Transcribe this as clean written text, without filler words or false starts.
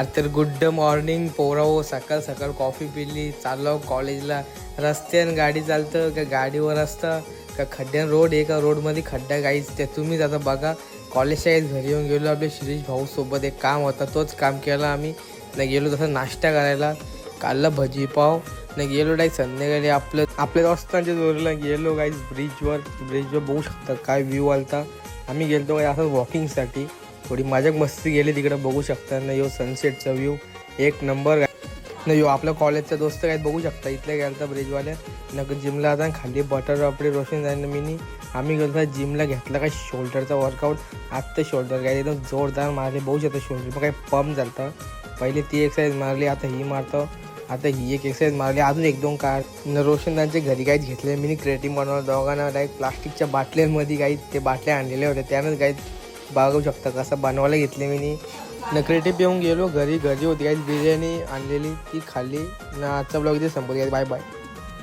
अरे तर good morning पोराओ. सकाळ सकाळ कॉफी पिली, चाललो कॉलेजला. रस्त्यानं गाडी चालतं का गाडीवर असतं का खड्ड्यान रोड आहे का रोडमध्ये खड्डा काहीच ते तुम्हीच आता बघा. कॉलेजच्या घरी येऊन गेलो आपले शिरीष भाऊ सोबत एक काम होता तोच काम केला आम्ही. न गेलो तसं नाश्ता करायला, काढलं भजी पाव. न गेलो डायरेक्ट संध्याकाळी आपल्या दोस्तांच्या जोरला गेलो गाईज ब्रिजवर बघू शकता काय व्ह्यू आलता. आम्ही गेलो काय असं वॉकिंगसाठी, थोडी मजाक मस्ती गेली तिकडे बघू शकता. न यो सनसेटचा व्ह्यू एक नंबर. न यो आपल्या कॉलेजचा दोस्त काय बघू शकता इथल्या गेलता ब्रिजवाल्या. न जिमला आता खाली बटर आपले रोशन जायला मिनी आम्ही गेलो जिमला. घेतला काय शोल्डरचा वर्कआउट. आत्ता शोल्डर काय एकदम जोरदार मारले बघू शकता. शोल्डर मग काय पंप झालता. पहिले ती एक्सरसाइज मारली, आता ही मारतो. आता ही एक एक्सरसाइज मारली, अजून एक दोन कार. न रोशन त्यांच्या घरी काहीच घेतले मिनी क्रिएटिंग बनवलं दोघांना. डायरेक्ट प्लास्टिकच्या बाटल्यांमध्ये काही ते बाटल्या आणलेल्या होत्या त्यानंच काही बघू शकता कसं बनवायला घेतले मी. न क्रिएटिव्ह येऊन गेलो घरी होती काही बिर्याणी आणलेली ती खाल्ली. न आजचा ब्लॉग इथे संपत. Bye bye.